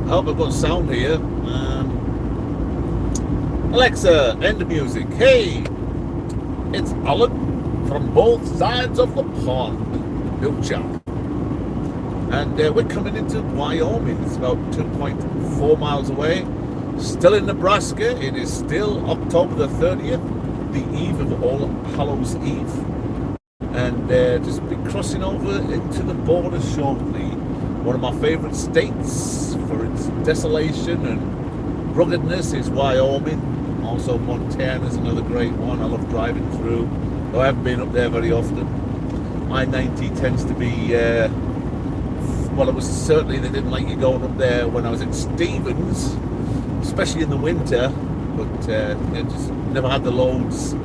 hope I've got sound here. Alexa, end music. Hey, it's Alan from both sides of the pond. New chap. And we're coming into Wyoming. It's about 2.4 miles away. Still in Nebraska. It is still October the 30th, the eve of All Hallows Eve. And just be crossing over into the border shortly. One of my favorite states for its desolation and ruggedness is Wyoming. Also Montana is another great one. I love driving through, though I haven't been up there very often. I-90 tends to be, well, it was certainly, they didn't like you going up there when I was at Stevens, especially in the winter, but I just never had the loads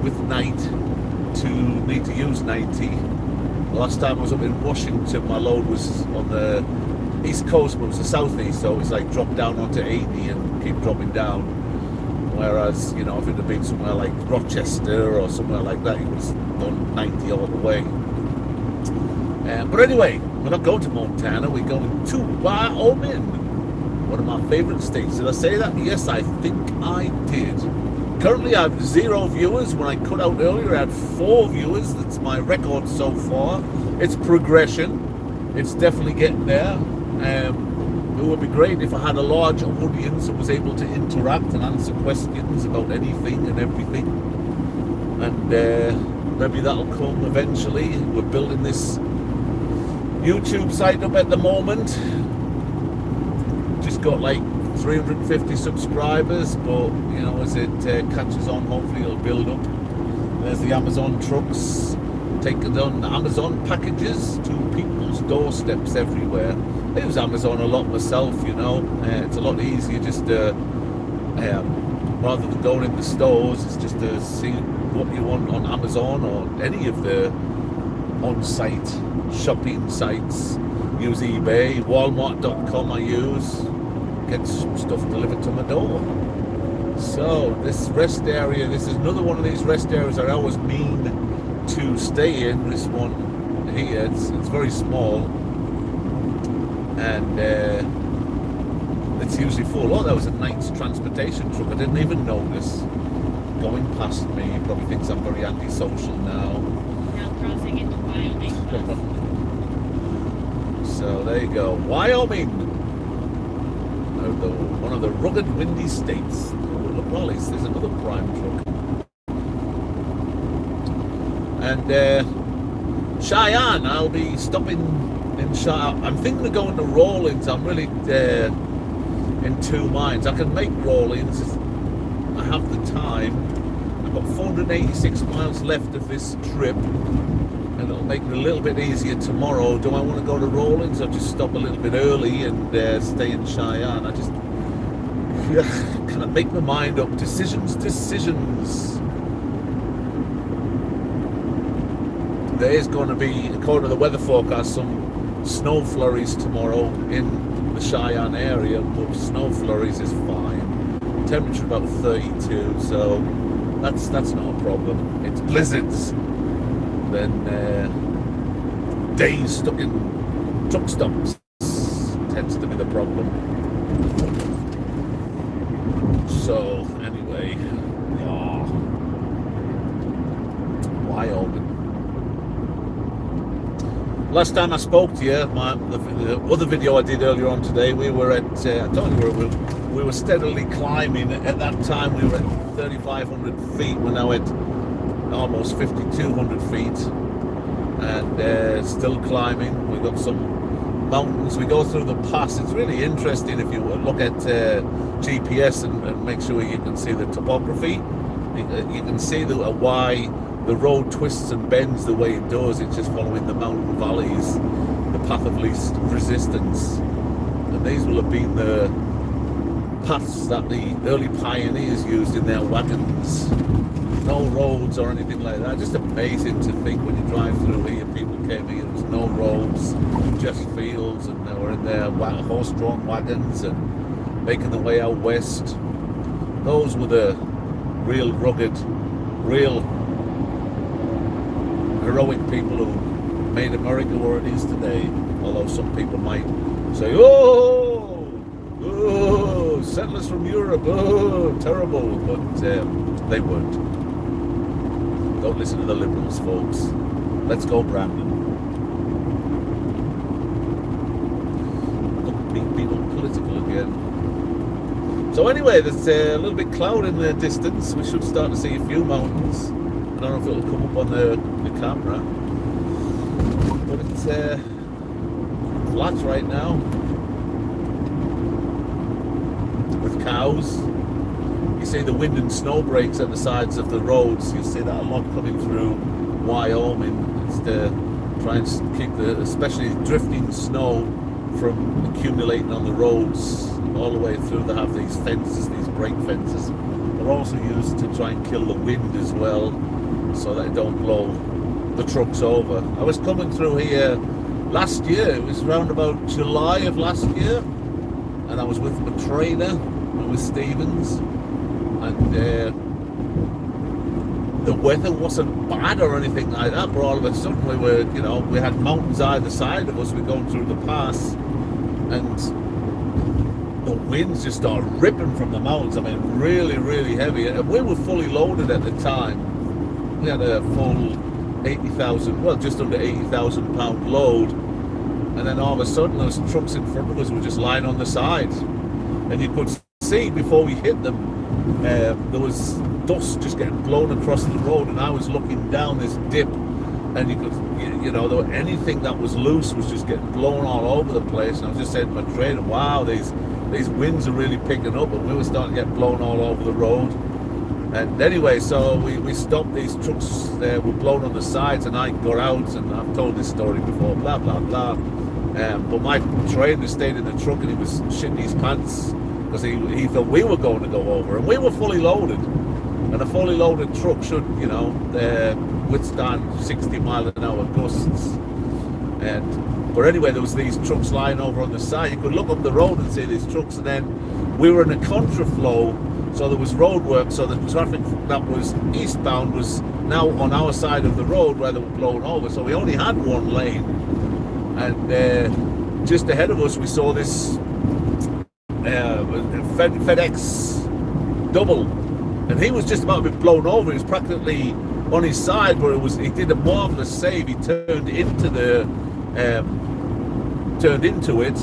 with night to need to use 90. The last time I was up in Washington, my load was on the east coast, but it was the southeast, so it was like drop down onto 80 and keep dropping down. Whereas, you know, if it had been somewhere like Rochester or somewhere like that, it was done 90 all the way. But anyway, we're not going to Montana, we're going to Wyoming, one of my favorite states. Did I say that? Yes, I think I did. Currently I have 0 viewers. When I cut out earlier I had 4 viewers. That's my record so far. It's progression. It's definitely getting there. It would be great if I had a large audience and was able to interact and answer questions about anything and everything. And maybe that'll come eventually. We're building this YouTube site up at the moment. Just got like 350 subscribers, but you know, as it catches on, hopefully it'll build up. There's the Amazon trucks taking on Amazon packages to people's doorsteps everywhere. I use Amazon a lot myself, you know. It's a lot easier just rather than going in the stores, it's just to see what you want on Amazon or any of the on-site shopping sites. Use eBay, Walmart.com I use. Get stuff delivered to my door. So this rest area, this is another one of these rest areas I always mean to stay in. This one here, it's very small, and it's usually full. Oh, that was a night's transportation truck. I didn't even notice going past me. He probably thinks I'm very antisocial now. Now crossing into Wyoming. So there you go, Wyoming. One of the rugged, windy states. Oh, look, Raleigh's, there's another prime truck. And Cheyenne, I'll be stopping in Cheyenne. I'm thinking of going to Rawlins. I'm really in 2 minds. I can make Rawlins. I have the time. I've got 486 miles left of this trip, and it'll make it a little bit easier tomorrow. Do I want to go to Rawlins or just stop a little bit early and stay in Cheyenne? I just can't make my mind up. Decisions. There is going to be, according to the weather forecast, some snow flurries tomorrow in the Cheyenne area, but snow flurries is fine. Temperature about 32, so that's not a problem. It's blizzards. Then days stuck in truck stops tends to be the problem. So anyway, Wyoming. Last time I spoke to you, the other video I did earlier on today, we were at, I told you we were steadily climbing. At that time we were at 3,500 feet. We're now at almost 5,200 feet, and still climbing. We've got some mountains. We go through the pass. It's really interesting if you look at GPS and make sure you can see the topography. You can see why the road twists and bends the way it does. It's just following the mountain valleys, the path of least resistance. And these will have been the paths that the early pioneers used in their wagons. No roads or anything like that. Just amazing to think when you drive through here, people came here, there was no roads, just fields, and they were in their horse-drawn wagons and making their way out west. Those were the real rugged, real heroic people who made America where it is today. Although some people might say, oh, from Europe. Oh, terrible. But they weren't. Don't listen to the liberals, folks. Let's go, Brandon. Being political again. So anyway, there's a little bit cloud in the distance. We should start to see a few mountains. I don't know if it'll come up on the camera, but it's flat right now with cows. You see the wind and snow breaks at the sides of the roads. You see that a lot coming through Wyoming. It's to try and keep especially drifting snow from accumulating on the roads all the way through. They have these fences, these brake fences. They're also used to try and kill the wind as well, so that it don't blow the trucks over. I was coming through here last year. It was around about July of last year, and I was with my trainer, with Stevens, and the weather wasn't bad or anything like that, but all of a sudden we were, we had mountains either side of us. We're going through the pass, and the winds just started ripping from the mountains. I mean, really, really heavy. And we were fully loaded at the time. We had a full 80,000, well, just under 80,000 pound load. And then all of a sudden, those trucks in front of us were just lying on the side. And you could see before we hit them, there was dust just getting blown across the road. And I was looking down this dip, and you could, anything that was loose was just getting blown all over the place. And I was just saying to my trainer, wow, these winds are really picking up, and we were starting to get blown all over the road. And anyway, so we stopped. These trucks were blown on the sides, and I got out, and I've told this story before, blah, blah, blah. But my trainer stayed in the truck, and he was shitting his pants because he thought we were going to go over, and we were fully loaded. And a fully loaded truck should, withstand 60 mile an hour gusts. But anyway, there was these trucks lying over on the side. You could look up the road and see these trucks, and then we were in a contraflow, so there was road work, so the traffic that was eastbound was now on our side of the road where they were blown over, so we only had one lane. And just ahead of us we saw this FedEx double, and he was just about to be blown over. He was practically on his side, but he did a marvelous save. He turned into it.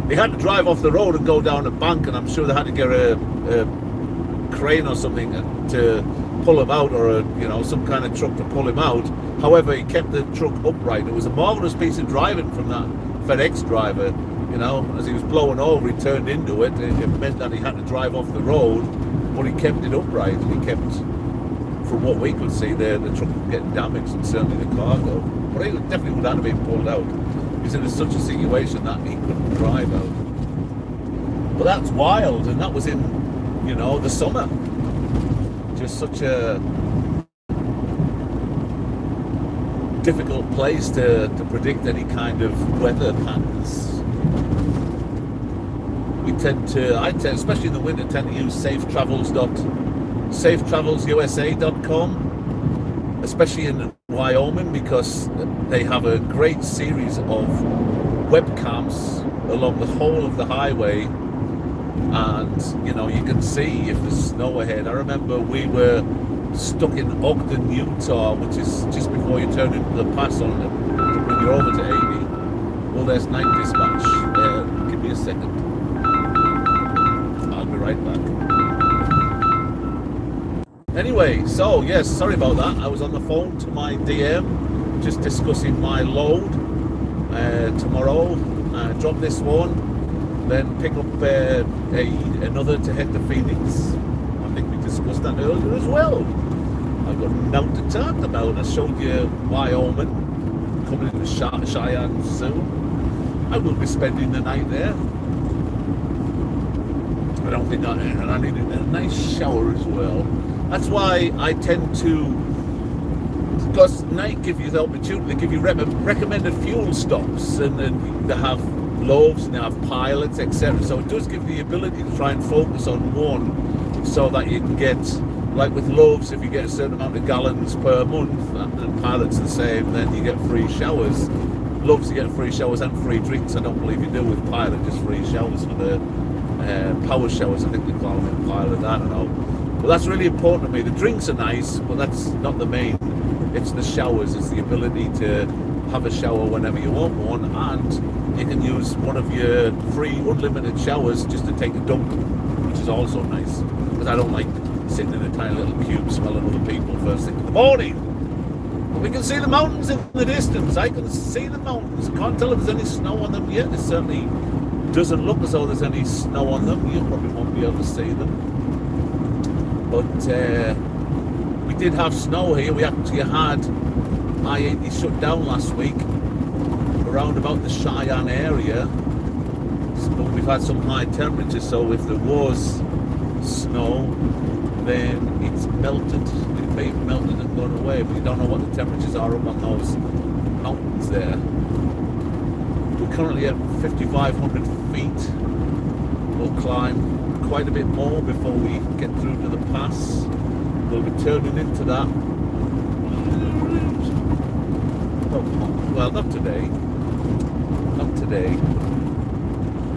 They had to drive off the road and go down a bank, and I'm sure they had to get a crane or something to pull him out, or some kind of truck to pull him out. However, he kept the truck upright. It was a marvelous piece of driving from that FedEx driver. As he was blowing over, he turned into it. It meant that he had to drive off the road, but he kept it upright. He kept, from what we could see, the truck was getting damaged, and certainly the cargo. But he definitely would have been pulled out. He's in such a situation that he couldn't drive out. But that's wild, and that was in, the summer. Just such a difficult place to predict any kind of weather patterns. I tend, especially in the winter, tend to use safetravelsusa.com, especially in Wyoming, because they have a great series of webcams along the whole of the highway, and you can see if there's snow ahead. I remember we were stuck in Ogden, Utah, which is just before you turn into the pass on to bring you over to 80. Well, there's night dispatch. Give me a second. I'll be right back. Anyway, so yes, sorry about that. I was on the phone to my DM, just discussing my load tomorrow. Drop this one, then pick up another to head to Phoenix. I think we discussed that earlier as well. I've got nothing to talk about. I showed you Wyoming, coming into Cheyenne soon. I will be spending the night there. I don't think and I need a nice shower as well. That's why I tend to, because night give you the opportunity, they give you recommended fuel stops, and they have loaves and they have pilots, etc. So it does give the ability to try and focus on one, so that you can get, like with loaves, if you get a certain amount of gallons per month, and pilots the same, then you get free showers. Loaves, you get free showers and free drinks. I don't believe you do with pilot, just free showers for the power showers, I think they call them in Ireland, I don't know. But that's really important to me. The drinks are nice, but that's not the main. It's the showers, it's the ability to have a shower whenever you want one, and you can use one of your free unlimited showers just to take a dump, which is also nice, because I don't like sitting in a tiny little cube smelling other people first thing in the morning. But we can see the mountains in the distance. I can see the mountains. I can't tell if there's any snow on them yet. It certainly doesn't look as though there's any snow on them. You probably won't be able to see them. But we did have snow here. We actually had I-80 shut down last week around about the Cheyenne area. But we've had some high temperatures, so if there was snow, then it's melted. It may have melted and gone away, but you don't know what the temperatures are up on those mountains there. We're currently at 5,500 feet. We'll climb quite a bit more before we get through to the pass. We'll be turning into that. Well, not today. Not today.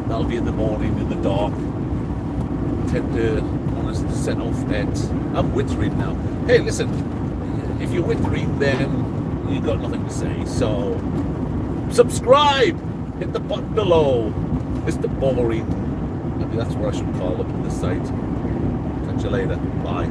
That'll be in the morning, in the dark. Tend to want us to set off at. I'm withering now. Hey, listen. If you're withering, then you've got nothing to say. So, subscribe. Hit the button below. Mr. Boring. Maybe that's what I should call up on the site. Catch you later. Bye.